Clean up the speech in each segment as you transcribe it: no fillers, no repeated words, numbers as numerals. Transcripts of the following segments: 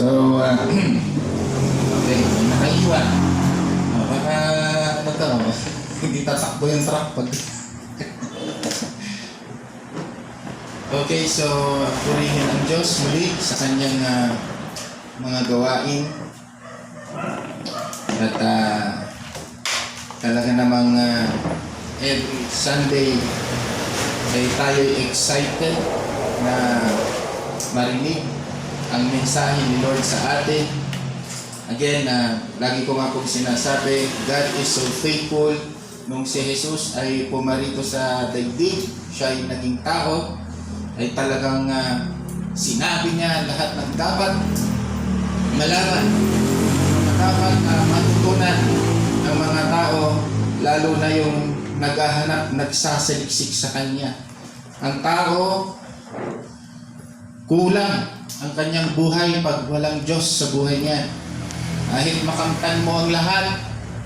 So, okay, may nakaiwan. Baka, ano to, hindi tatakbo yung truck pag... Okay, so, purihin ang Diyos muli sa kanyang mga gawain. At talaga namang every Sunday ay tayo excited na marinig ang mensahe ni Lord sa atin. Again, lagi ko nga pong sinasabi, God is so faithful. Nung si Jesus ay pumarito sa daigdig, siya ay naging tao, ay talagang sinabi niya lahat ng dapat malaman, na dapat matutunan ng mga tao, lalo na yung naghahanap, nagsasaliksik sa Kanya. Ang tao, kulang ang kanyang buhay pag walang Diyos sa buhay niya. Kahit makamtan mo ang lahat,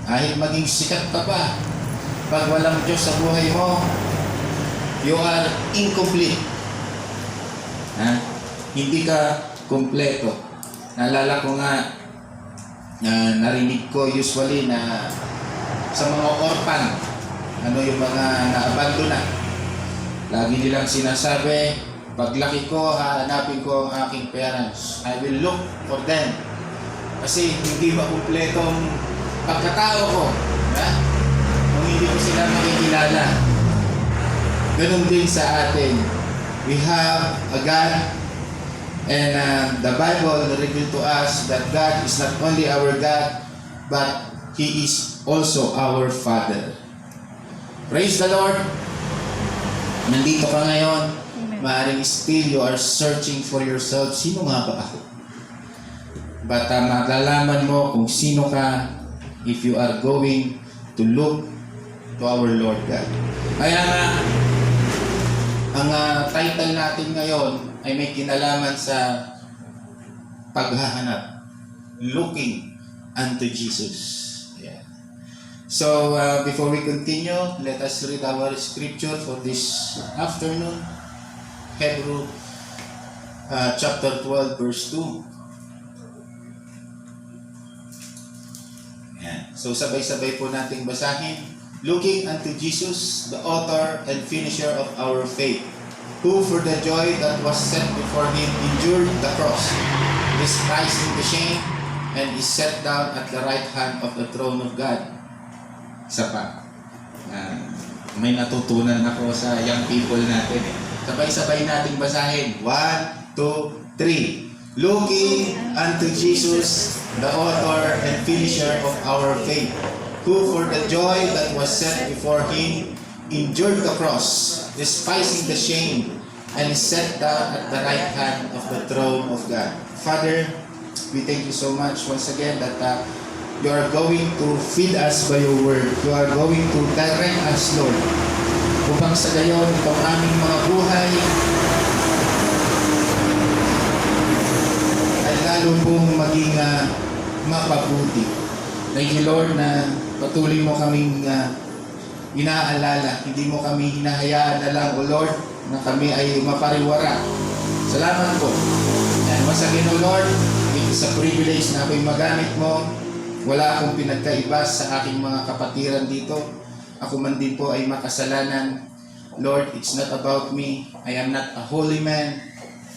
kahit maging sikat ka pa, pag walang Diyos sa buhay mo, you are incomplete. Hindi ka kumpleto. Naalala ko nga, narinig ko usually na sa mga orphan, yung mga naabandona, lagi nilang sinasabi, paglaki ko, hahanapin ko ang aking parents. I will look for them. Kasi hindi makumpletong pagkatao ko. Kung hindi ko sila makikilala. Ganun din sa atin. We have a God, and the Bible reveals to us that God is not only our God, but He is also our Father. Praise the Lord! Nandito ka ngayon. Maaaring still you are searching for yourself. Sino nga ba ako? But malalaman mo kung sino ka if you are going to look to our Lord God. Kaya nga, ang title natin ngayon ay may kinalaman sa paghahanap. Looking unto Jesus. Yeah. So, before we continue, let us read our scripture for this afternoon. Hebrew chapter 12 verse 2. Yan. So sabay-sabay po nating basahin. Looking unto Jesus, the author and finisher of our faith, who for the joy that was set before Him endured the cross, despising the shame, and is set down at the right hand of the throne of God. Isa pa. May natutunan ako sa young people natin. Sabay-sabay nating basahin. 1, 2, 3. Looking unto Jesus, the author and finisher of our faith, who for the joy that was set before Him endured the cross, despising the shame, and is set down at the right hand of the throne of God. Father, we thank you so much once again that you are going to feed us by your word. You are going to direct us, Lord, upang sa gayon itong aming mga buhay ay lalo pong maging mapabuti. Thank you, Lord, na patuloy mo kaming inaalala. Hindi mo kami hinahayaan na lang, O Lord, na kami ay mapariwara. Salamat po. And once again, O Lord, it is a privilege na ako'y magamit mo. Wala akong pinagkaiba sa aking mga kapatiran dito. Ako man din po ay makasalanan. Lord, it's not about me. I am not a holy man.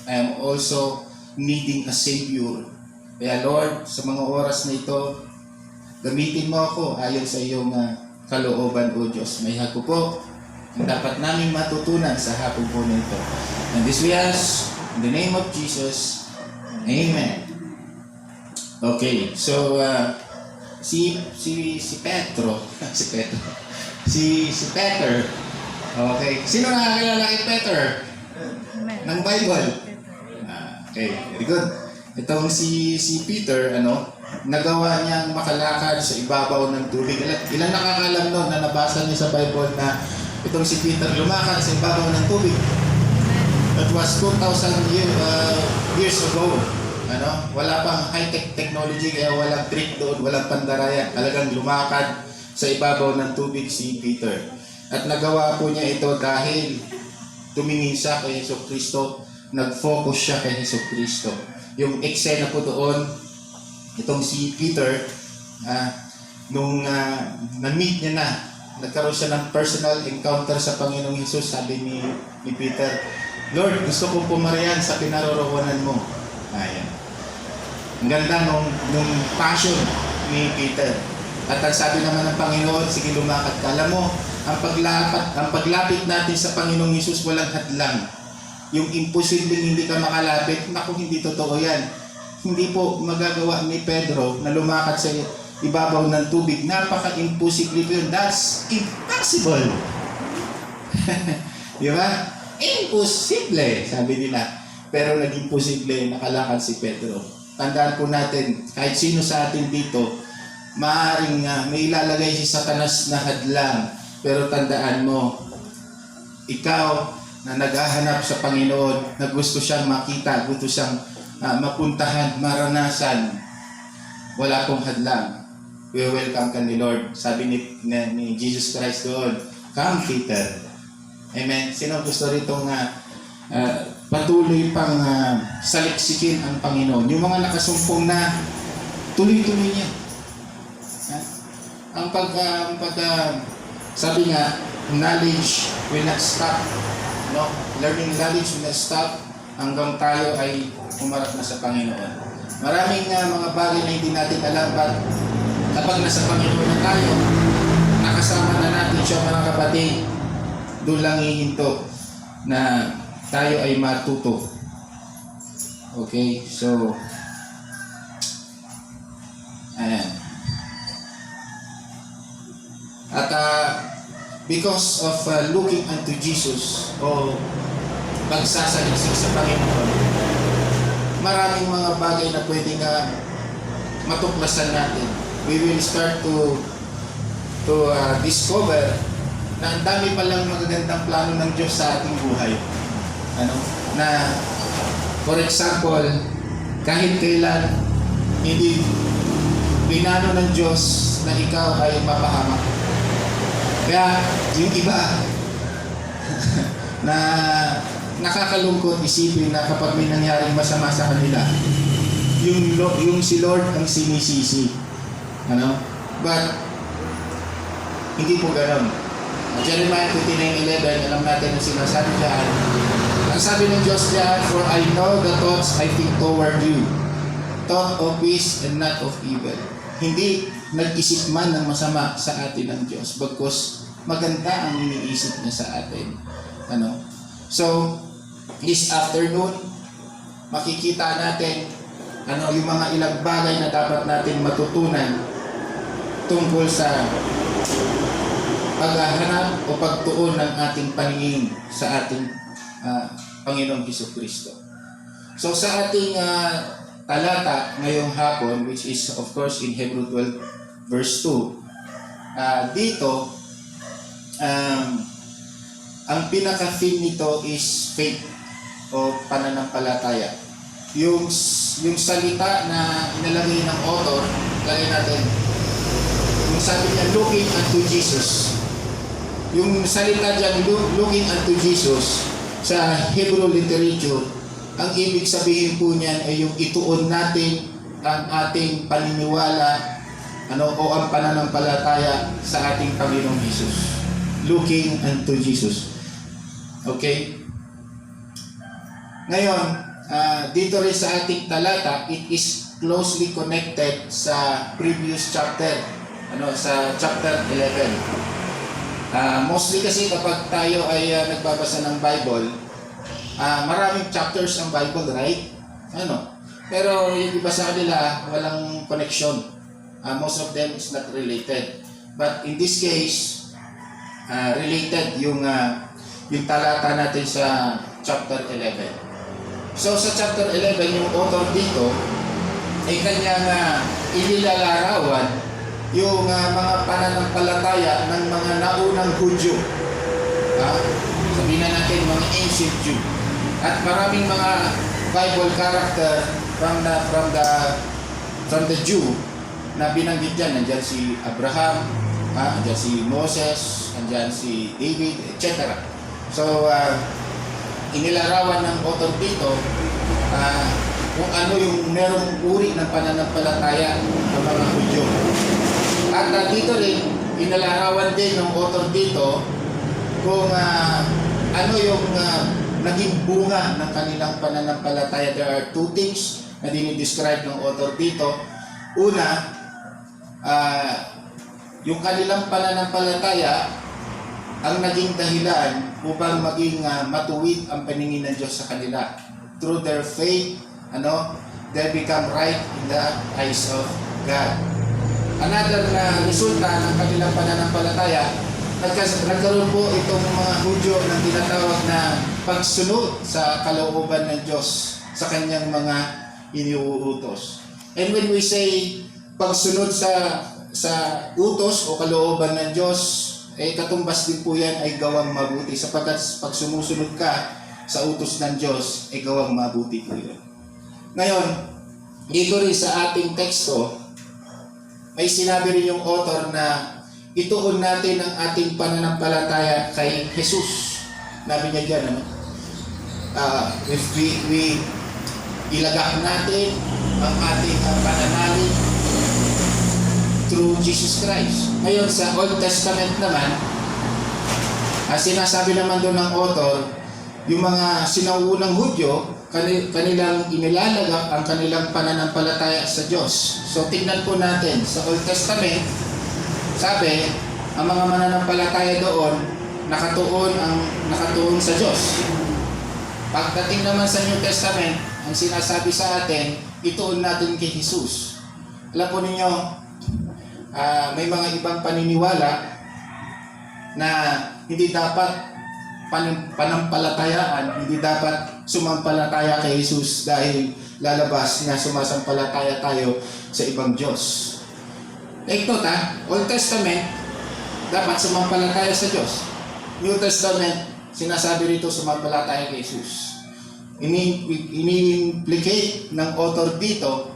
I am also needing a Savior. Kaya Lord, sa mga oras na ito, gamitin mo ako ayon sa iyong kalooban, O Diyos. May hako po ang dapat naming matutunan sa hapon po na ito. And this we ask in the name of Jesus. Amen. Okay, so si Petro, si Peter. Okay. Sino nakakilala kay Peter? Ng Bible? Okay, very good. Itong si Peter, nagawa niyang makalakad sa ibabaw ng tubig. Ilan nakakalam nun na nabasa niyo sa Bible na itong si Peter lumakad sa ibabaw ng tubig? That was 2,000 years ago. Wala pang high-tech technology, kaya walang trick doon, walang pandarayan. Talagang lumakad sa ibabaw ng tubig si Peter. At nagawa po niya ito dahil tumingin siya kay Jesucristo nag-focus siya kay Jesucristo. Yung eksena po doon, itong si Peter, nung na-meet niya na, nagkaroon siya ng personal encounter sa Panginoong Hesus, sabi ni Peter, Lord, gusto ko pumarihan sa pinaroroonan mo. Ayan. Ang ganda nung passion ni Peter. At ang sabi naman ng Panginoon, sige lumakad ka. Alam mo, ang paglapit natin sa Panginoong Hesus walang hadlang. Yung imposibleng hindi ka makalapit, naku, hindi totoo yan. Hindi po magagawa ni Pedro na lumakad sa ibabaw ng tubig. Napaka-imposible po yun. That's impossible. Di ba? Imposible, sabi nila. Pero naging posible, nakalakad si Pedro. Tandaan po natin, kahit sino sa atin dito, maaaring may ilalagay si Satanas na hadlang. Pero tandaan mo, ikaw na naghahanap sa Panginoon, na gusto siyang makita, gusto siyang mapuntahan, maranasan, wala pong hadlang. We welcome ka ni Lord. Sabi ni Jesus Christ doon, come Peter. Amen. Sino gusto ritong patuloy pang saliksikin ang Panginoon? Yung mga nakasumpong na tuloy-tuloy niya. Sabi nga, knowledge will not stop. No? Learning knowledge will not stop hanggang tayo ay umarap na sa Panginoon. Maraming mga bagay na hindi natin alam, but kapag nasa Panginoon na tayo, nakasama na natin siya, mga kapatid, doon lang hihinto na tayo ay matuto. Okay? So, ayan. At because of looking unto Jesus o pagsasaliksik sa Panginoon, maraming mga bagay na pwedeng matuklasan natin. We will start to discover na ang dami palang magagandang plano ng Diyos sa ating buhay. Na for example, kahit kailan hindi pinano ng Diyos na ikaw ay mapahamak. Kaya yung iba na nakakalungkot isipin na kapag may nangyaring masama sa kanila, yung si Lord ang sinisisi. But hindi po ganoon. Jeremiah 29:11, alam natin ang sinasabi diyan. Ang sabi ng Diyos diyan, for I know the thoughts I think toward you, thought of peace and not of evil. Hindi nag-isip man ng masama sa atin ng Diyos, bagkus maganda ang iniisip niya sa atin. So, this afternoon, makikita natin yung mga ilang bagay na dapat natin matutunan tungkol sa paghahanap o pagtuon ng ating paningin sa ating Panginoong Jesucristo. So sa ating talata ngayong hapon, which is of course in Hebrew 12 verse 2, dito ang pinaka-theme nito is faith o pananampalataya. Yung salita na inalagay ng author, lagay natin, yung sabi niya, looking unto Jesus. Yung salita dyan, looking unto Jesus, sa Hebrew literature, ang ibig sabihin po niyan ay yung ituon natin ang ating paniniwala o ang pananampalataya sa ating Panginoong Jesus. Looking unto Jesus. Okay? Ngayon, dito rin sa ating talata, it is closely connected sa previous chapter, sa chapter 11. Mostly kasi kapag tayo ay nagbabasa ng Bible, maraming chapters ang Bible, right? Pero yung iba sa kanila, walang connection. Most of them is not related. But in this case, related yung talata natin sa chapter 11. So sa chapter 11, yung author dito ay kanyang inilalarawan yung mga pananampalataya ng mga naunang Hudyo. Sabihin na natin mga ancient Jew. At maraming mga Bible character from the Jew na binanggit dyan. Nandyan si Abraham, nandyan si Moses, nandyan si David, etc. So, inilarawan ng author dito kung ano yung merong uri ng pananampalataya ng mga Hudyo. At dito rin, inilarawan din ng author dito kung ano yung naging bunga ng kanilang pananampalataya. There are two things na dinidescribe ng author dito. Una, yung kanilang pananampalataya ang naging dahilan upang maging matuwid ang paningin ng Diyos sa kanila. Through their faith, they become right in the eyes of God. Another resulta ng kanilang pananampalataya, nagkaroon po itong mga Hudyo ng tinatawag na pagsunod sa kalooban ng Diyos sa kanyang mga iniuutos. And when we say pagsunod sa utos o kalooban ng Diyos, katumbas din po yan ay gawang mabuti, sapagkat pag sumusunod ka sa utos ng Diyos, ay gawang mabuti po yun. Ngayon, dito rin sa ating teksto, may sinabi rin yung author na ituon natin ang ating pananampalataya kay Jesus. Nabi niya dyan, if we ilagak natin ang ating pananalig through Jesus Christ. Ngayon sa Old Testament naman, sinasabi naman doon ng author, yung mga sinaunang Hudyo, kanilang inilalagak ang kanilang pananampalataya sa Diyos. So tingnan po natin sa Old Testament, sabi, ang mga mananampalataya doon nakatuon sa Diyos. Pagdating naman sa New Testament, ang sinasabi sa atin, ituon natin kay Jesus. Alam po ninyo, may mga ibang paniniwala na hindi dapat panampalatayaan, hindi dapat sumampalataya kay Jesus dahil lalabas na sumasampalataya tayo sa ibang Diyos. Take note Old Testament, dapat sumampalataya sa Diyos. New Testament, sinasabi rito sumampalataya kay Jesus. Ini-implicate ng author dito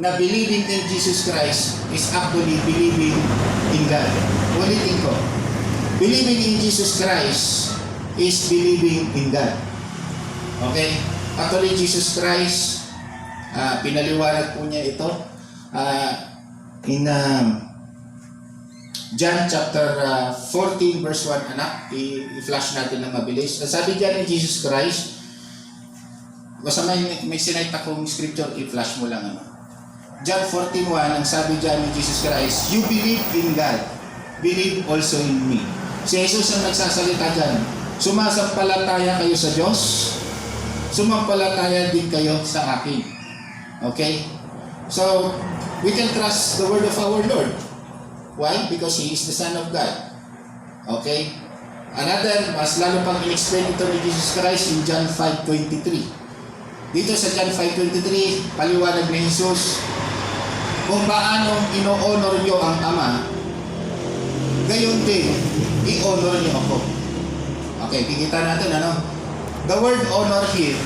na believing in Jesus Christ is actually believing in God. Ulitin ko. Believing in Jesus Christ is believing in God. Okay? Actually, Jesus Christ, pinaliwanag po niya ito in John chapter 14 verse 1. I-flash natin ng mabilis. Sabi diyan ni Jesus Christ, basta may sinite akong scripture, i-flash mo lang. John 14:1, ang sabi diyan ni Jesus Christ, you believe in God, believe also in me. Si Jesus ang nagsasalita diyan. Sumasampalataya kayo sa Diyos, sumampalataya din kayo sa akin. Okay? So, we can trust the word of our Lord. Why? Because He is the Son of God. Okay? Another, mas lalo pang in-explain ito ni Jesus Christ in John 5:23. Dito sa John 5:23, paliwanag ni Jesus kung paano ino-honor nyo ang Ama, gayon din, i-honor nyo ako. Okay, kikita natin the word honor here,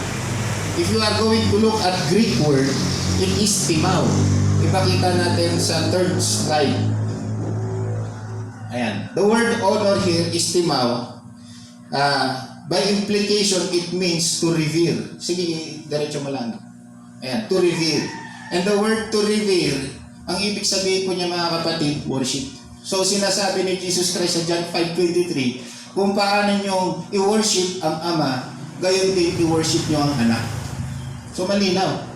if you are going to look at Greek word, it is timao. Ipakita natin sa third slide. Ayan. The word honor here is timao. By implication, it means to revere. Sige, diretso mo lang. Ayan, to revere. And the word to revere, ang ibig sabihin po niya mga kapatid, worship. So sinasabi ni Jesus Christ sa John 5:23, kung paano nyo i-worship ang Ama, gayon din i-worship nyo ang Anak. So malinaw.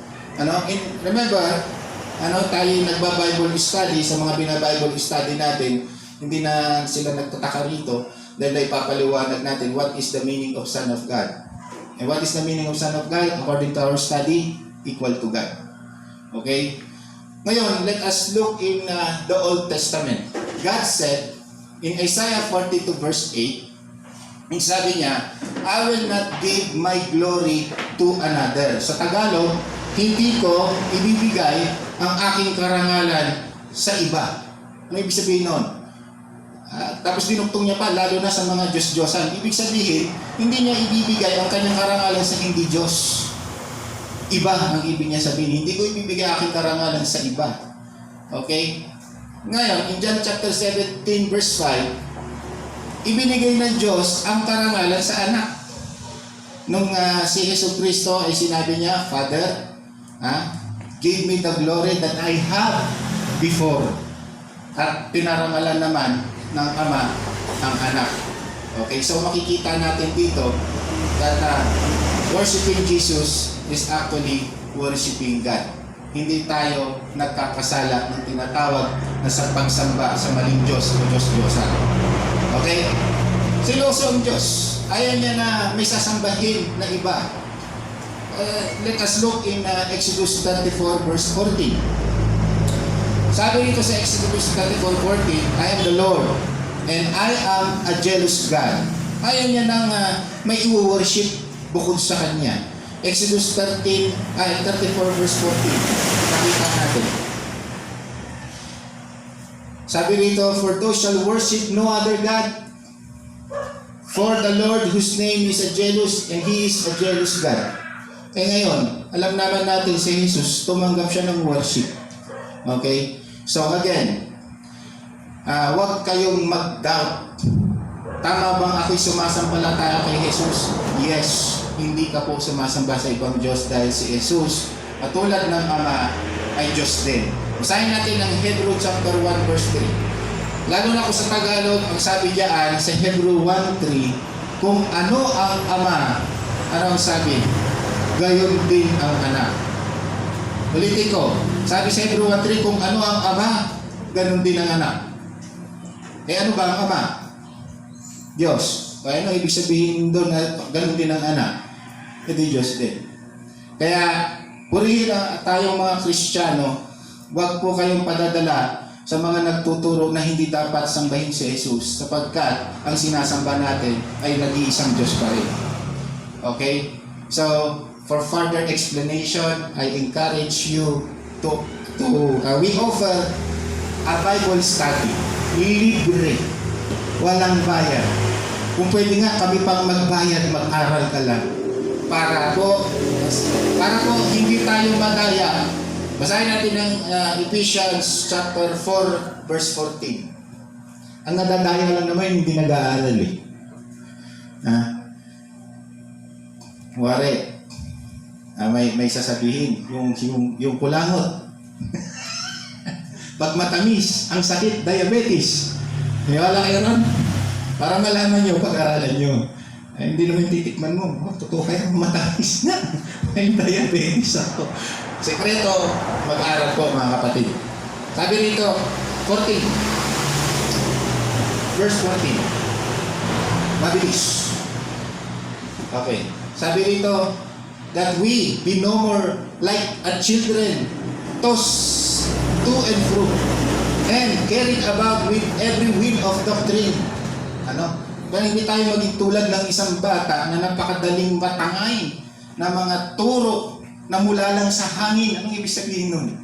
Remember, tayo nagba-Bible study, sa mga bina-Bible study natin, hindi na sila nagtataka rito dahil ipapaliwanag natin what is the meaning of Son of God. And what is the meaning of Son of God? According to our study, equal to God. Okay? Ngayon, let us look in the Old Testament. God said in Isaiah 42 verse 8, yung sabi niya, I will not give my glory to another. Sa Tagalog, hindi ko ibibigay ang aking karangalan sa iba. Ano ibig sabihin nun? Tapos dinuktong niya pa, lalo na sa mga Diyos-Diyosan. Ibig sabihin, hindi niya ibibigay ang kanyang karangalan sa hindi Diyos. Iba ang ibig niya sabihin. Hindi ko ibibigay aking karangalan sa iba. Okay? Ngayon, in John chapter 17 verse 5, ibinigay ng Diyos ang karangalan sa anak. nung si Hesus Kristo ay sinabi niya, Father, give me the glory that I have before. At pinaramalan naman ng Ama ang Anak. Okay, so makikita natin dito that worshiping Jesus is actually worshiping God. Hindi tayo nagkakasala ng tinatawag na sa pagsamba sa maling Diyos o Diyos-Diyosan. Okay? Siloso ang Diyos. Ayaw niya na may sasambahin na iba. Let us look in Exodus 34 verse 14. Sabi dito sa Exodus 34:14, I am the Lord and I am a jealous God. Ayaw niya nang may i-worship bukod sa Kanya. Exodus 34 verse 14. Pakita natin. Sabi dito, for thou shall worship no other God, for the Lord whose name is a jealous and He is a jealous God. Ngayon, alam naman natin si Jesus, tumanggap siya ng worship. Okay? So again, huwag kayong mag-doubt. Tama bang ako'y sumasampalataya kay Jesus? Yes. Hindi ka po sumasamba sa ibang Diyos dahil si Jesus, katulad ng Ama, ay Diyos din. Basahin natin ang Hebrew chapter 1 verse 3. Lalo na ko sa Tagalog, ang sabi diyan sa Hebrew 1:3, kung ano ang Ama, ano ang sabi? Gayon din ang Anak. Ulitin ko, sabi sa Hebrew 1:3, kung ano ang Ama, ganon din ang Anak. Ano ba ang Ama? Diyos. Kaya ano ibig sabihin doon na ganon din ang Anak? Edi Diyos din. Kaya, purihin tayong mga Kristiyano, huwag po kayong padadala sa mga nagtuturo na hindi dapat sambahin si Jesus sapagkat ang sinasamba natin ay nag-iisang Diyos pa rin. Okay? So, for further explanation, I encourage you we offer a Bible study, libre, walang bayad. Kung pwede nga kami pang magbayad, mag-aral ka lang. Para po hindi tayo madaya. Basahin natin ang Ephesians chapter 4 verse 14. Ang nadadaya lang naman hindi nag-aaral eh. Wari. May sasabihin yung kulangot. Pag matamis, ang sakit, diabetes. Niwala kayo ron? Para malaman nyo, pag-aralan nyo. Ay, hindi naman titikman mo. Totoo kayo, matamis na. May diabetes ako. Sekreto, mag-aral po mga kapatid. Sabi rito, 14. Verse 14. Mabilis. Okay. Sabi rito, that we be no more like a children, tossed to and fro, and carried about with every wind of doctrine. Kaya hindi tayo maging tulad ng isang bata na napakadaling matangay na mga turo na mula lang sa hangin. Anong ibig sabihin nun?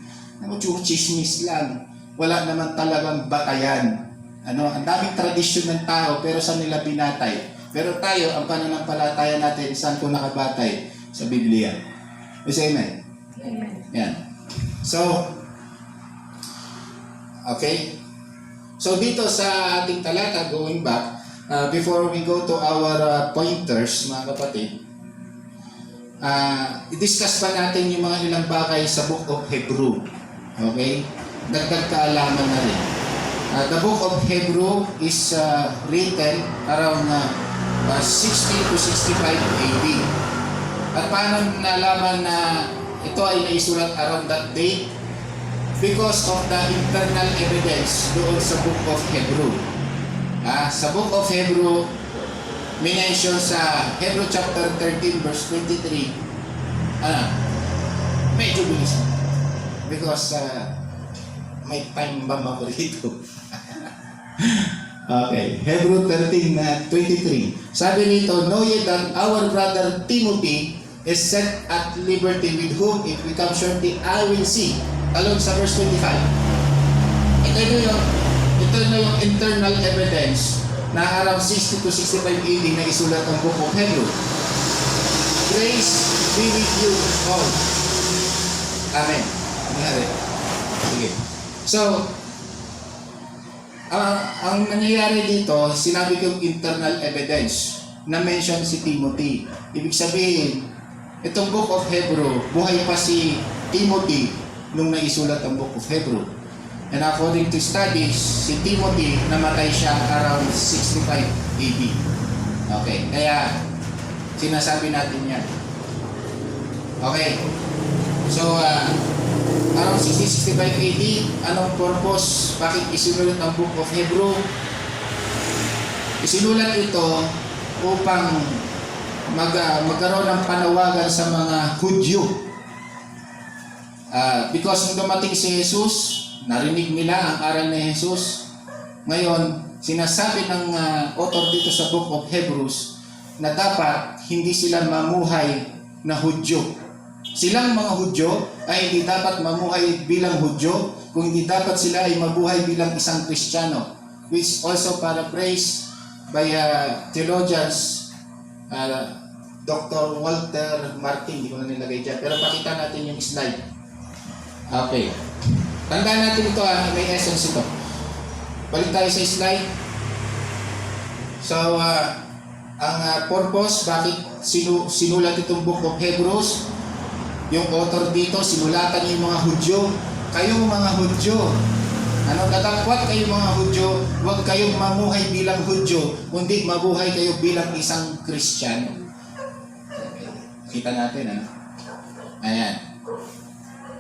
Chismis lang. Wala naman talagang batayan. Ang daming tradisyon ng tao pero saan nila binatay? Pero tayo, ang pananampalataya natin, saan ko nakabatay? Sa Biblia. Say amen? Amen. Yan. So, okay. So dito sa ating talata, going back, before we go to our pointers, mga kapatid, i-discuss pa natin yung mga ilang bagay sa Book of Hebrew. Okay? Dagdag kaalaman na rin. The Book of Hebrew is written around 60 to 65 AD. At paano nalaman na ito ay naisulat around that date? Because of the internal evidence doon sa Book of Hebrew. Sa Book of Hebrew, minention sa Hebrew chapter 13 verse 23, medyo bilis. Because may time bomb ako rito. Okay, Hebrew 13:23. Sabi nito, know ye that our brother Timothy is set at liberty, with whom if we come shortly, I will see. Talon sa verse 25. Ito na yung internal evidence na around 60 to 65 AD na isulat ang Book of Hebrew. Grace be with you all. Amen. Sige. So, ang nangyayari dito, sinabi ko yung internal evidence. na-mention si Timothy. Ibig sabihin, itong Book of Hebrew, buhay pa si Timothy nung naisulat ang Book of Hebrew. And according to studies, si Timothy namatay siya around 65 AD. Okay, kaya sinasabi natin yan. Okay, so around 65 AD, anong purpose? Bakit isinulat ang Book of Hebrew? Isinulat ito upang magkaroon ng panawagan sa mga Hudyo. Because nung dumating si Jesus, narinig nila ang aral ni Jesus. Ngayon, sinasabi ng author dito sa Book of Hebrews na dapat hindi sila mamuhay na Hudyo. Silang mga Hudyo ay hindi dapat mamuhay bilang Hudyo, kung hindi dapat sila ay mabuhay bilang isang Kristiyano, which also paraphrased by theologians, Dr. Walter Martin, hindi ko na nilagay dyan, pero pakita natin yung slide. Okay. Tandaan natin ito, may essence ito. Balik tayo sa slide. So, ang purpose, bakit sinulat itong Book of Hebrews, yung author dito, sinulatan yung mga Hudyo. Kayong mga Hudyo, datapwat kayong mga Hudyo, huwag kayong mamuhay bilang Hudyo, kundi mabuhay kayo bilang isang Kristiyano. Kita natin, Ayan.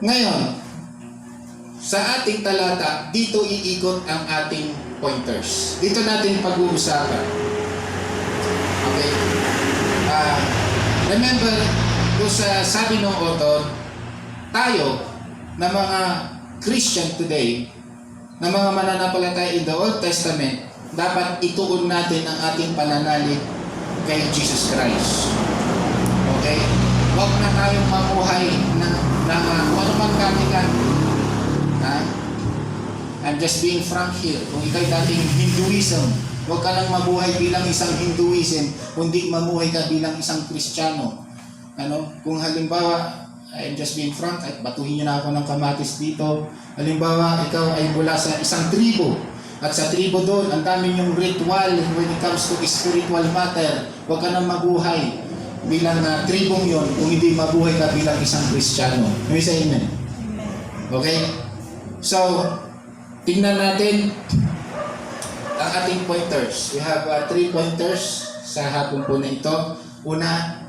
Ngayon, sa ating talata, dito iikot ang ating pointers. Dito natin pag-uusapan. Okay? Remember, kung sabi ng author, tayo na mga Christian today, na mga mananampalataya in the Old Testament, dapat ituon natin ang ating pananalig kay Jesus Christ. Okay? Huwag na tayong mamuhay na kung ano man kanilang. I'm just being frank here. Kung ikaw'y dating Hinduism, huwag ka lang mabuhay bilang isang Hinduism, kundi mamuhay ka bilang isang Kristiyano. Kung halimbawa, I'm just being frank, at batuhin niyo na ako ng kamatis dito. Halimbawa, ikaw ay mula sa isang tribo, at sa tribo doon, ang dami yung ritual when it comes to spiritual matter. Huwag ka nang mabuhay bilang tribong yon kung hindi mabuhay ka bilang isang Kristiyano. May sa amen? Okay? So, tingnan natin ang ating pointers. We have 3 pointers sa hapon po na ito. Una,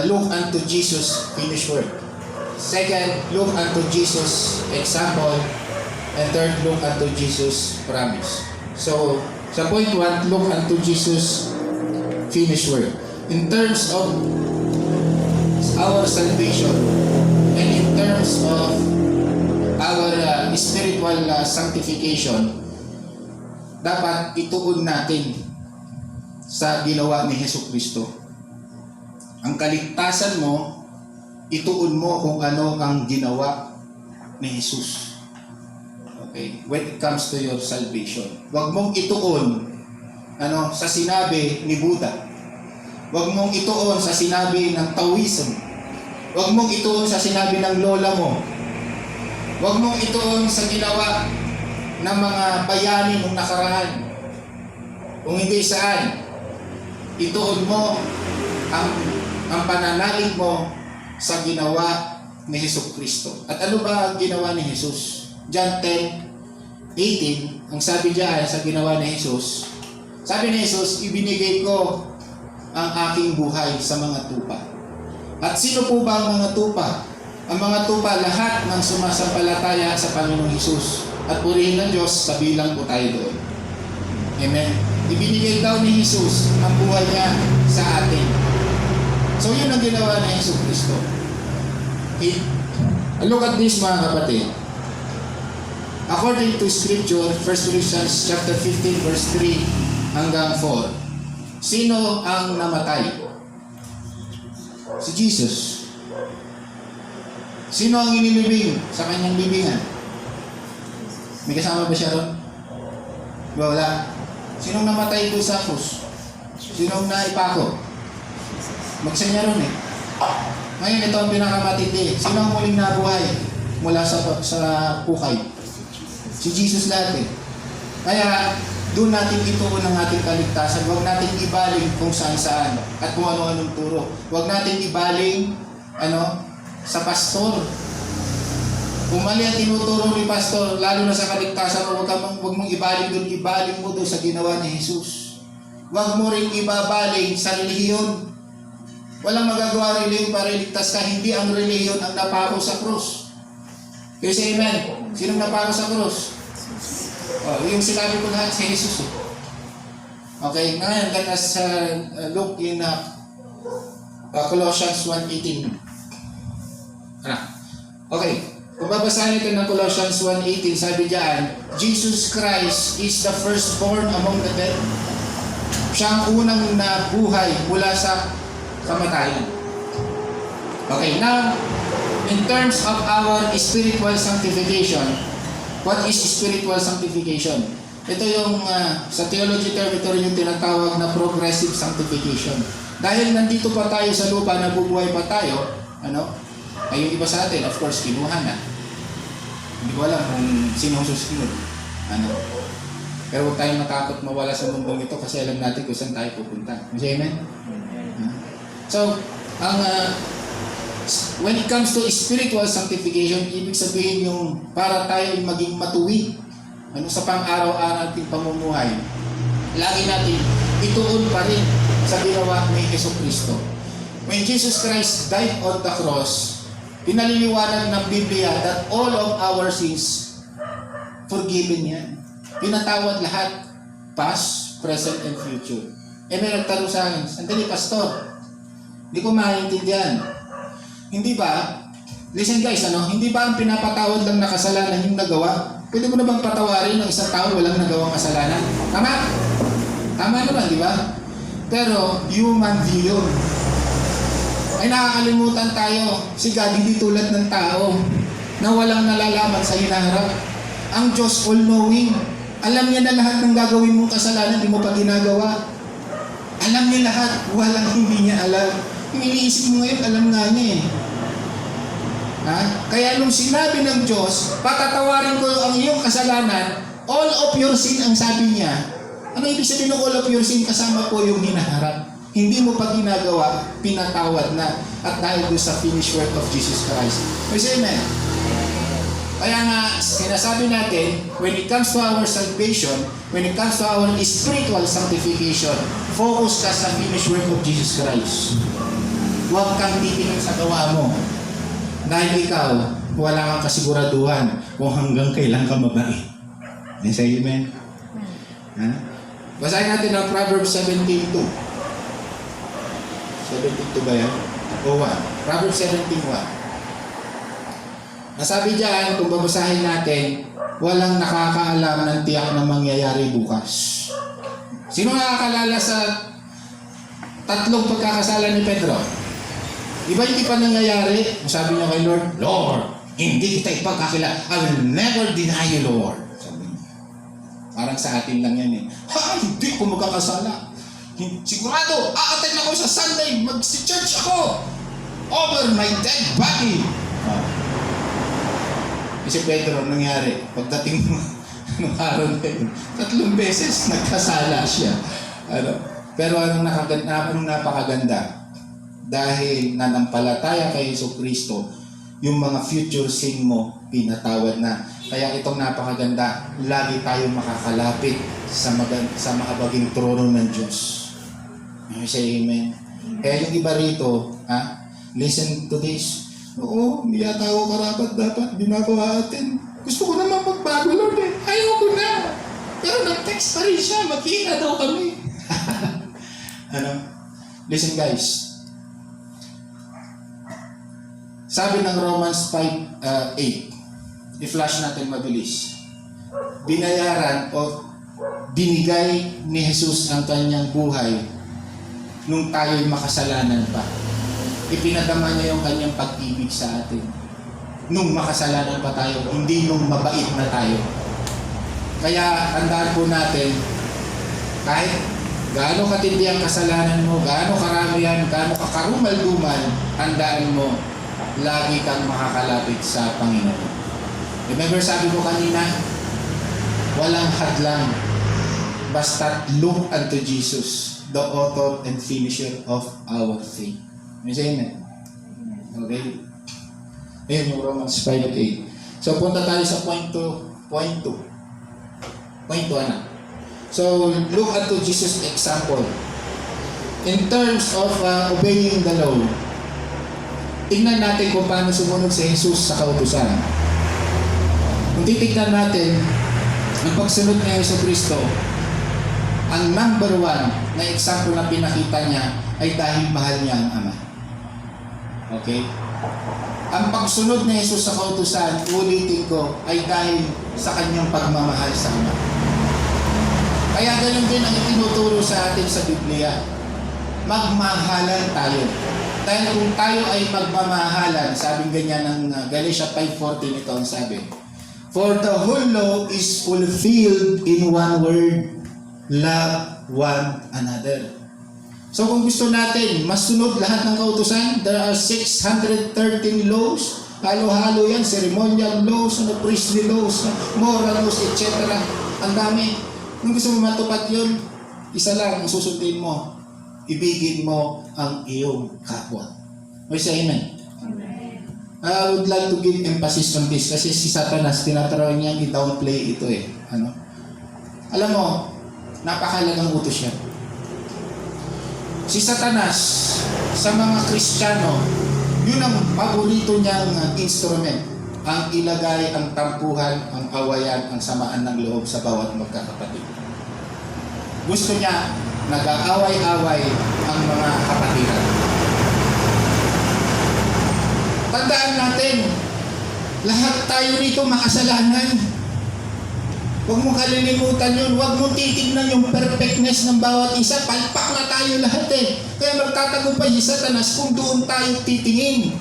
look unto Jesus' finished work. Second, look unto Jesus' example. And third, look unto Jesus' promise. So, sa point 1, look unto Jesus' finished work. In terms of our salvation and in terms of our spiritual sanctification, dapat ituon natin sa ginawa ni Jesucristo. Ang kaligtasan mo, ituon mo kung ano ang ginawa ni Jesus. Okay? When it comes to your salvation. Huwag mong ituon sa sinabi ni Buddha. Huwag mong ituon sa sinabi ng Taoism. Huwag mong ituon sa sinabi ng lola mo. Huwag mong ituon sa ginawa ng mga bayani nung nakaraan. Kung hindi saan, ituon mo ang pananalig mo sa ginawa ni Jesucristo. At ano ba ang ginawa ni Jesus? John 10:18, ang sabi diyan sa ginawa ni Jesus, sabi ni Jesus, ibinigay ko ang aking buhay sa mga tupa. At sino po ba ang mga tupa? Ang mga tupa, lahat ng sumasampalataya sa Panginoong Hesus. At purihin ng Diyos, sabilang po tayo doon. Amen. Ibinigay daw ni Jesus ang buhay niya sa atin. So yun ang ginawa ni Jesus Cristo. Okay? Look at this, mga kapatid. According to Scripture, 1 Corinthians chapter 15 verse 3 hanggang 4. Sino ang namatay? Si Jesus. Sino ang inilibing sa kanyang libingan? May kasama ba siya ron? Wala. Sinong namatay doon sa krus? Sinong naipako? Magsa niya ron eh. Ngayon ito ang pinakamatindi. Sino ang muling nabuhay mula sa pukay? Si Jesus lahat eh. Kaya Doon natin ituon ang ating kaligtasan. Huwag natin ibaling kung saan-saan at kung ano-anong turo. Huwag natin ibaling sa pastor. Kung mali ang tinuturo ni pastor, lalo na sa kaligtasan, huwag mong ibaling doon. Ibaling mo doon sa ginawa ni Jesus. Huwag mo rin ibabaling sa relihiyon. Walang magagawa relihiyon para iligtas ka. Hindi ang relihiyon ang napako sa krus. Kaya say amen. Sinong napako sa krus? Yung sinabi ko lahat si Jesus. Okay, ngayon let us look in Colossians 1:18. Okay, kung babasahin ito ng Colossians 1:18, sabi diyan, Jesus Christ is the firstborn among the dead. Siya ang unang nabuhay mula sa kamatayan. Okay, now, in terms of our spiritual sanctification, what is spiritual sanctification? Ito yung sa theology term, ito rin yung tinatawag na progressive sanctification. Dahil nandito pa tayo sa lupa, nabubuhay pa tayo, ay yung iba sa atin, of course, kinuha na. Hindi ko alam kung sino susunod. Pero huwag tayong matakot mawala sa mundong ito kasi alam natin kung saan tayo pupunta. Amen? So, when it comes to spiritual sanctification, ibig sabihin yung para tayo maging matuwid sa pang-araw-araw nating pamumuhay. Lagi natin ituon pa rin sa ginawa ni Jesucristo. When Jesus Christ died on the cross, pinaliliwanag ng Biblia that all of our sins forgiven yan. Pinatawad lahat, past, present, and future. May nagtanong sa akin, sandali pastor, hindi ko maintindihan. Hindi ba? Listen guys, hindi ba ang pinapatawad lang na kasalanan yung nagawa? Pwede mo na bang patawarin ng isang tao walang nagawang kasalanan? Tama? Tama naman, di ba? Pero, human view yun. Ay nakakalimutan tayo. Si God hindi tulad ng tao na walang nalalaman sa hinaharap. Ang Diyos all-knowing. Alam niya na lahat ng gagawin mong kasalanan, hindi mo pa ginagawa. Alam niya lahat, walang hindi niya alam. Yung iniisip mo ngayon, alam nga niya eh. Kaya nung sinabi ng Diyos, patatawarin ko ang iyong kasalanan, all of your sin ang sabi niya. Ano ibig sabihin ng all of your sin? Kasama po yung hinaharap. Hindi mo pa ginagawa, pinatawad na. At dahil doon sa finished work of Jesus Christ. Amen. Kaya nga, sinasabi natin, when it comes to our salvation, when it comes to our spiritual sanctification, focus ka sa finished work of Jesus Christ. Huwag kang titingin sa gawa mo. Dahil ikaw, wala kang kasiguraduhan kung hanggang kailan ka mabait. Say amen? Basahin natin ang Proverbs 17:2. 17:2 ba yan? O 1. Proverbs 17:1. Nasabi dyan, kung babasahin natin, walang nakakaalam ng tiyak na mangyayari bukas. Sino nakakalala sa tatlong pagkakasala ni Pedro? Iba hindi pa nangyayari. Sabi niya kay Lord, Lord, hindi kita ipagkakilala. I will never deny you, Lord. Sabi niya. Parang sa atin lang yan eh. Hindi ko magkakasala. Sigurado, a-attend ako sa Sunday, mag-church ako over my dead body. Si Pedro, nangyari, pagdating ng araw na yun, 3 beses nagkasala siya. Pero anong napakaganda? Dahil nanampalataya kay Jesucristo, yung mga future sin mo, pinatawad na. Kaya itong napakaganda, lagi tayong makakalapit sa mahabaging trono ng Diyos. Say amen. Kaya yung iba rito, listen to this. Oo, hindi yata ako karapat dapat ginagawa atin. Gusto ko naman magbago, Lord eh. Ayaw ko na. Pero nag-text pa rin siya, magkita daw kami. Listen guys. Sabi ng Romans 5:8, i-flash natin mabilis. Binayaran o binigay ni Jesus ang kanyang buhay nung tayo'y makasalanan pa. Ipinadama niya yung kanyang pag-ibig sa atin. Nung makasalanan pa tayo, hindi nung mabait na tayo. Kaya tandaan po natin, kahit gaano katindi ang kasalanan mo, gaano karami yan, gaano kakarumal-dumal, tandaan mo, lagi kang makakalapit sa Panginoon. Remember sabi ko kanina, walang hadlang Basta look unto Jesus, the author and finisher of our faith. May say amen? Okay? Ayun yung Romans 5:8. So, punta tayo sa point 2. Point 2, ano? So, look unto Jesus' example. In terms of obeying the law, tingnan natin kung paano sumunod si Jesus sa kautusan. Kung titignan natin, ang pagsunod ni Jesucristo, ang number 1 na example na pinakita niya ay dahil mahal niya ang Ama. Okay? Ang pagsunod ni Jesus sa kautusan, ulitin ko, ay dahil sa kanyang pagmamahal sa Ama. Kaya ganun din ang itinuturo sa atin sa Biblia. Magmahalan tayo. Dahil kung tayo ay magmamahalan, sabi ganyan ng Galatia 5:14, ito ang sabi. For the whole law is fulfilled in one word, love one another. So kung gusto natin masunod lahat ng kautusan, there are 613 laws. Halo-halo yan, ceremonial laws, priestly laws, moral laws, etc. Ang dami. Kung gusto mo matupad yun, isa lang ang susundin mo. Ibigin mo ang iyong kapwa. O say amen? I would like to give emphasis on this kasi si Satanas, tinataraw niya i-downplay ito eh. Alam mo, napakalagang utos yan. Si Satanas, sa mga Kristiyano, yun ang paborito niyang instrument. Ang ilagay ang tampuhan, ang awayan, ang samaan ng loob sa bawat magkakapatid. Gusto niya, nag-aaway-away ang mga kapatiran. Tandaan natin, lahat tayo rito makasalanan. Huwag mong kalilimutan yun. Huwag mong titignan yung perfectness ng bawat isa. Palpak na tayo lahat eh. Kaya magtatagumpay si Satanas kung doon tayo titingin.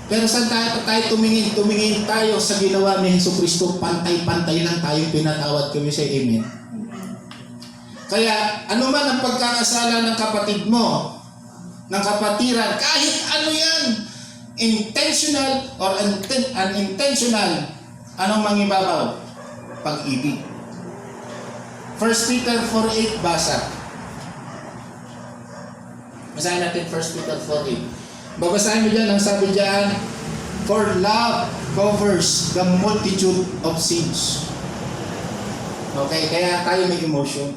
Pero saan tayo tumingin? Tumingin tayo sa ginawa ni Jesucristo. Pantay-pantay lang tayo pinatawad kami sa amen. Kaya ano man ang pagkakasala ng kapatid mo, ng kapatiran, kahit ano yan, intentional or unintentional, anong mangibabaw? Pag-ibig. 1 Peter 4:8 basa. Basahin natin 1 Peter 4:8. Babasahin mo dyan, ang sabi dyan, for love covers the multitude of sins. Okay, kaya tayo may emotion.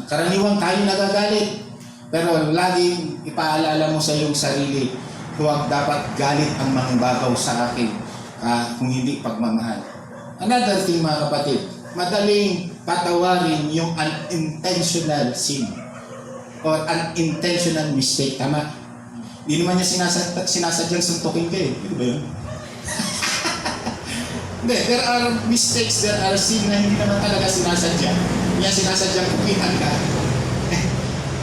Karaniwang tayo nagagalit. Pero laging ipaalala mo sa iyong sarili, huwag dapat galit ang mangibabaw sa akin kung hindi pagmamahal. Another thing mga kapatid, madaling patawarin yung unintentional sin or unintentional mistake. Tama? Hindi naman niya sinasadyang suntukin ka eh. Hindi ba yun? Hindi, there are mistakes, there are sin na hindi naman talaga sinasadya. Hindi niya sinasadyang kukitan ka.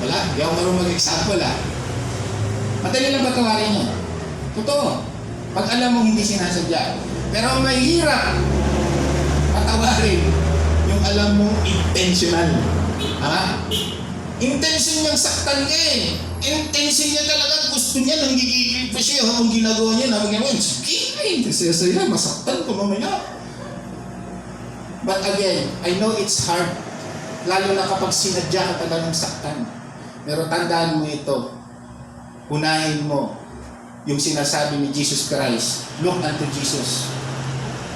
Wala, hindi ako marunong mag-example Madali lang patawarin niya. Totoo. Pag alam mong hindi sinasadya. Pero mahirap patawarin yung alam mong intentional. Intention niyang saktan ka eh. Intention niya talaga, gusto niya, nanggigigil pa siya habang ginagawa niya, sige, sa'yo, masaktan ko mamaya. But again, I know it's hard, lalo na kapag sinadya ka talagang saktan. Pero tandaan mo ito, unahin mo yung sinasabi ni Jesus Christ, look unto Jesus.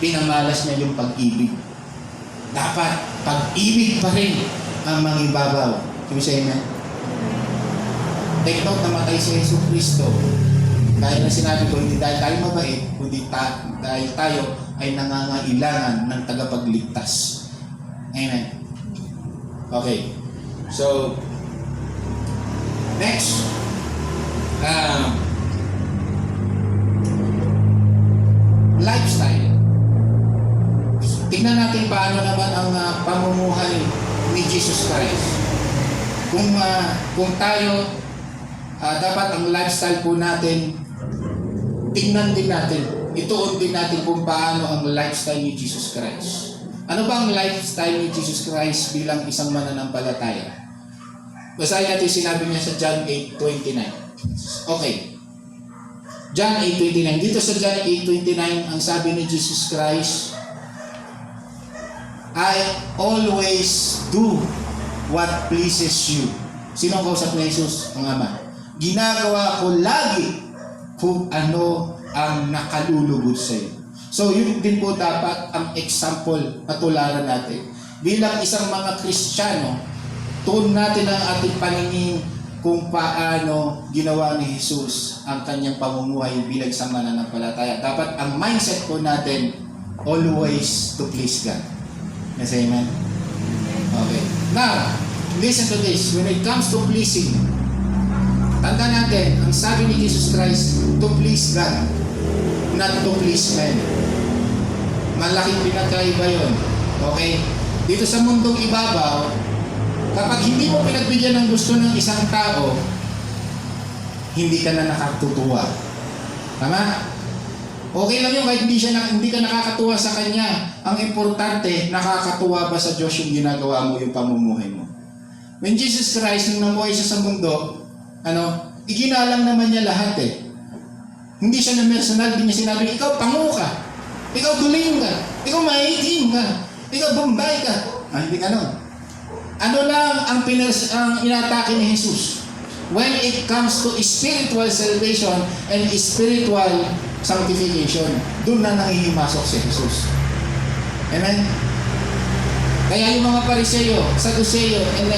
Pinamalas niya yung pag-ibig. Dapat pag-ibig pa rin ang mangibabaw. Can you say amen? Take note, namatay si Jesucristo. Dahil na sinabi ko, hindi dahil tayo mabait, kundi dahil tayo ay nangangailangan ng tagapagligtas. Amen. Okay. So, next. Lifestyle. Tingnan natin paano naman ang pamumuhay ni Jesus Christ. Kung tayo, dapat ang lifestyle po natin, tingnan din natin, ituon din natin kung paano ang lifestyle ni Jesus Christ. Ano ba ang lifestyle ni Jesus Christ bilang isang mananampalataya? Basahin natin sinabi niya sa John 8:29. Okay. John 8:29. Dito sa John 8:29, ang sabi ni Jesus Christ, I always do what pleases you. Sino ang kausap ni Jesus? Ang Ama. Ginagawa ko lagi kung ano ang nakalulugod sa iyo. So, yun din po dapat ang example na tularan natin. Bilang isang mga Kristiyano, tuon natin ang ating paningin kung paano ginawa ni Jesus ang kanyang pamumuhay bilang isang mananampalataya. Dapat ang mindset po natin, always to please God. Yes, amen? Okay. Now, listen to this. When it comes to pleasing, tanda natin, ang sabi ni Jesus Christ, to please God, not to please men. Malaking pinagkaiba yun. Okay? Dito sa mundong ibabaw, kapag hindi mo pinagbigyan ng gusto ng isang tao, hindi ka na nakatutuwa. Tama? Okay lang yun kahit hindi ka nakakatuwa sa Kanya. Ang importante, nakakatuwa ba sa Diyos yung ginagawa mo, yung pamumuhay mo? When Jesus Christ, nung namuhay siya sa mundo, iginalang naman niya lahat eh. Hindi siya na personal, hindi niya sinabi, ikaw pango ka, ikaw duling ka, ikaw maitim ka, ikaw bombay ka. Hindi ganon. Ano lang ang inatake ni Jesus? When it comes to spiritual salvation and spiritual sanctification, doon na nangihimasok si Jesus. Amen? Kaya yung mga Pariseo, Saduceo, and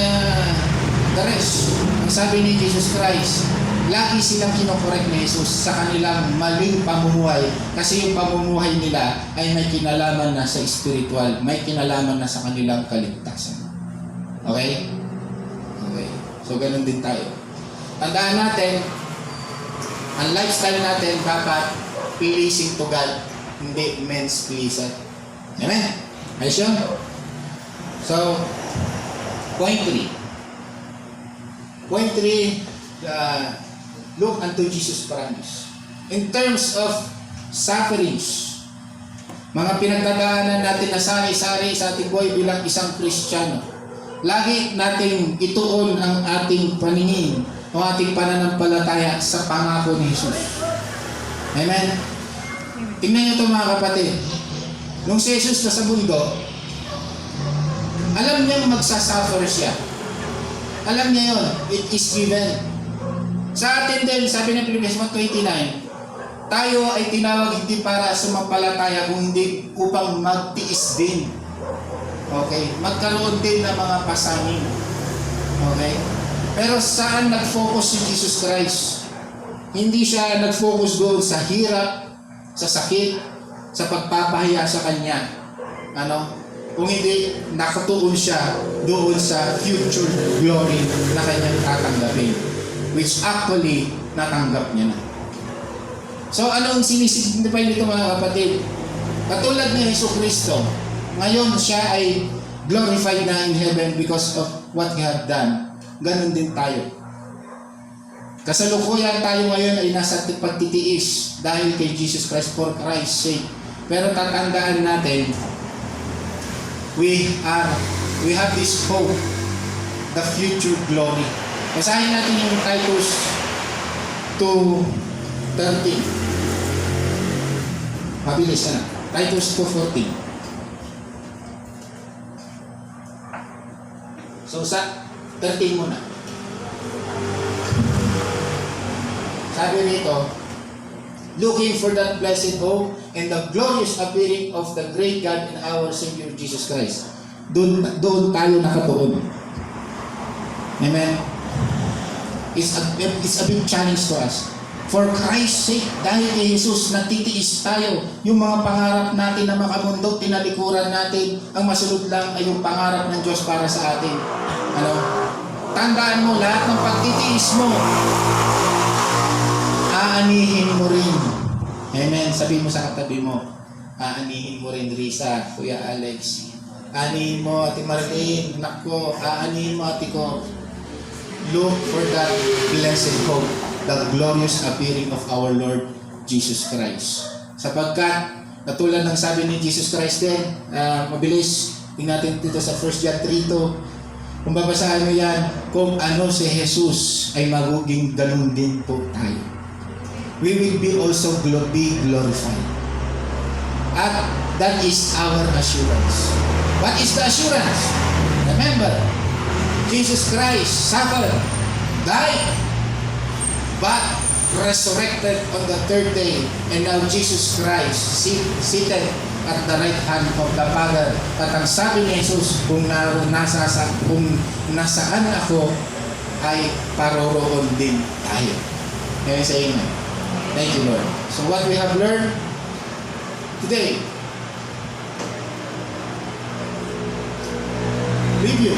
the rest, ang sabi ni Jesus Christ, lagi silang kinokorek ni Jesus sa kanilang maling pamumuhay kasi yung pamumuhay nila ay may kinalaman na sa spiritual, may kinalaman na sa kanilang kaligtasan. Okay? Okay. So, ganun din tayo. Tandaan natin, ang lifestyle natin dapat pleasing to God, hindi men's pleaser. Amen? Ayos yun? So, point 3. Point 3, look unto Jesus' promise. In terms of sufferings, mga pinagdadaanan natin na sari-sari sa ating buhay bilang isang Kristiyano, lagi nating ituon ang ating paningin o ating pananampalataya sa pangako ni Jesus. Amen? Tingnan niyo ito mga kapatid. Nung si Jesus na sa mundo, alam niyang magsasuffer siya. Alam niya yun. It is given. Sa atin din, sabi ng Philippians 1:29, tayo ay tinawag hindi para sumampalataya kung hindi upang magtiis din. Okay? Magkaroon din ng mga pasanin. Okay? Pero saan nag-focus si Jesus Christ? Hindi siya nag-focus doon sa hirap, sa sakit, sa pagpapahiya sa Kanya. Kung hindi, nakatuon siya doon sa future glory na Kanyang tatanggapin. Which actually, natanggap niya na. So, anong sinisignify nito mga kapatid? Katulad ni Jesucristo, ngayon siya ay glorified na in heaven because of what He had done. Ganon din tayo. Kasalukuyan tayo ngayon ay nasa pagtitiis dahil kay Jesus Christ for Christ's sake. Pero tatandaan natin, we have this hope, the future glory. Basahin natin yung Titus 2:13. Mabilis na. Titus 2:14. So sa 13 muna. Sabi rito, looking for that blessed hope and the glorious appearing of the great God and our Savior Jesus Christ. Doon tayo nakatuon. Amen? It's a big challenge to us. For Christ's sake, dahil kay Jesus, natitiis tayo. Yung mga pangarap natin na makamundot, tinalikuran natin, ang masunod lang ay yung pangarap ng Diyos para sa atin. Tandaan mo, lahat ng pagtitiis mo, aanihin mo rin. Amen. Sabihin mo sa katabi mo, aanihin mo rin, Risa, Kuya Alex. Aanihin mo, Ate Marlene, Nako, aanihin mo, Ate ko. Look for that blessed hope, the glorious appearing of our Lord Jesus Christ. Sapagkat, katulad ng sabi ni Jesus Christ din, mabilis, tingnan natin dito sa 1 John 3:2. Kung babasahin mo yan, kung ano si Jesus ay magiging ganun din po tayo. We will be also be glorified. At that is our assurance. What is the assurance? Remember, Jesus Christ suffered, died, but resurrected on the third day. And now Jesus Christ seated at the right hand of the Father. At ang sabi ni Jesus, kung nasaan ako, ay paroroon din tayo. Kaya sa inyo. Thank you, Lord. So what we have learned today, review.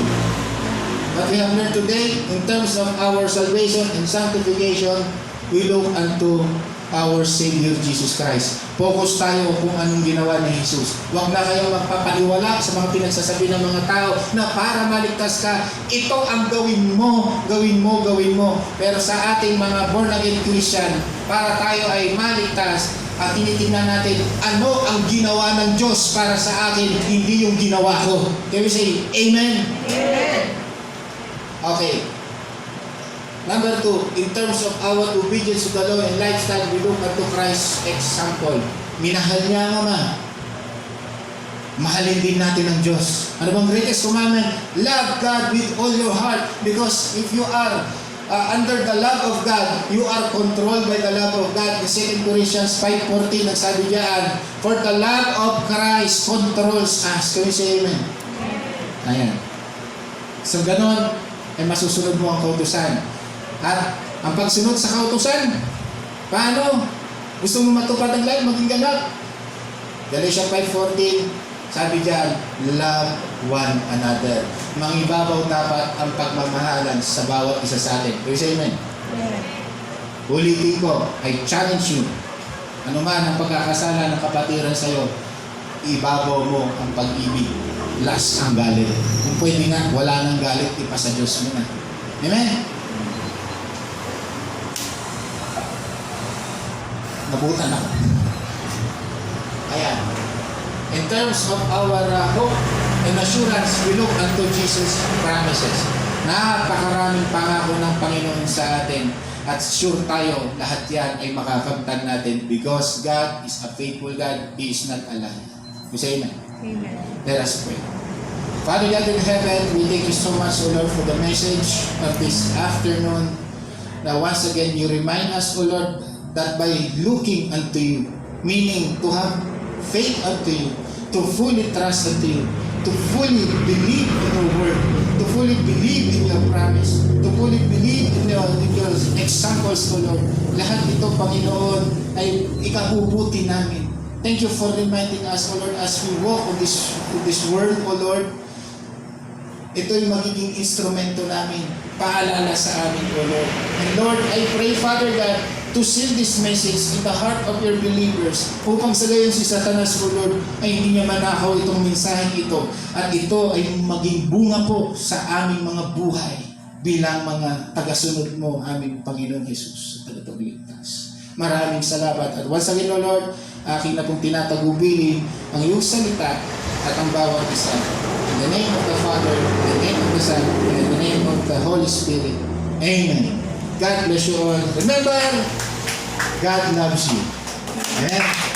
What we have learned today in terms of our salvation and sanctification, we look unto our Savior Jesus Christ. Focus tayo kung anong ginawa ni Jesus. Huwag na kayong magpapaniwala sa mga pinagsasabi ng mga tao na para maligtas ka, ito ang gawin mo, gawin mo, gawin mo. Pero sa ating mga born-again Christian, para tayo ay maligtas, at tinitingnan natin ano ang ginawa ng Diyos para sa akin, hindi yung ginawa ko. Can we say, Amen? Amen. Okay. Number 2, in terms of our obedience to the law and lifestyle, we look unto Christ's example. Minahal niya ang Ama. Mahalin din natin ang Diyos. Ano bang greatest commandment? Love God with all your heart. Because if you are under the love of God, you are controlled by the love of God. In 2 Corinthians 5:14, nagsabi diyan, for the love of Christ controls us. Can we say amen? Ayan. So ganon, ay masusunod mo ang kautusan. At ang pagsunod sa kautusan, paano? Gusto mo matupad ang lahat, maging ganap. Galatians 5:14, sabi diyan, love one another. Mangibabaw dapat ang pagmamahalan sa bawat isa sa atin. Can you say amen? Ulitin ko, I challenge you. Ano man ang pagkakasala ng kapatiran sa'yo, ibabaw mo ang pag-ibig. Last ang galit. Kung pwede nga, wala nang galit, ipasa Diyos mo na. Amen? Nabutan ako. Ayan. In terms of our hope and assurance, we look unto Jesus' promises. Napakaraming pangako ng Panginoon sa atin. At sure tayo, lahat yan ay makakamtan natin because God is a faithful God. He is not a liar. We say amen? Amen. Let us pray. Father God in heaven, we thank you so much, O Lord, for the message of this afternoon. Now once again, you remind us, O Lord, that by looking unto you, meaning to have faith unto you, to fully trust unto you, to fully believe in your word, to fully believe in your promise, to fully believe in your examples, O Lord. Lahat ito, Panginoon, ay ikabubuti namin. Thank you for reminding us, O Lord, as we walk on this world, O Lord. Ito'y magiging instrumento namin, paalala sa amin, O Lord. And Lord, I pray, Father God, to seal this message in the heart of your believers upang sa gayon si Satanas, O Lord, ay hindi niya manakaw itong mensaheng ito at ito ay maging bunga po sa aming mga buhay bilang mga tagasunod mo, aming Panginoon Jesus sa tagapagligtas. Maraming salamat at once again, O Lord, aking na pong tinatagubilin ang iyong salita at ang bawat isa. In the name of the Father, in the name of the Son, and in the name of the Holy Spirit. Amen. God bless you all. Remember, God loves you. Amen.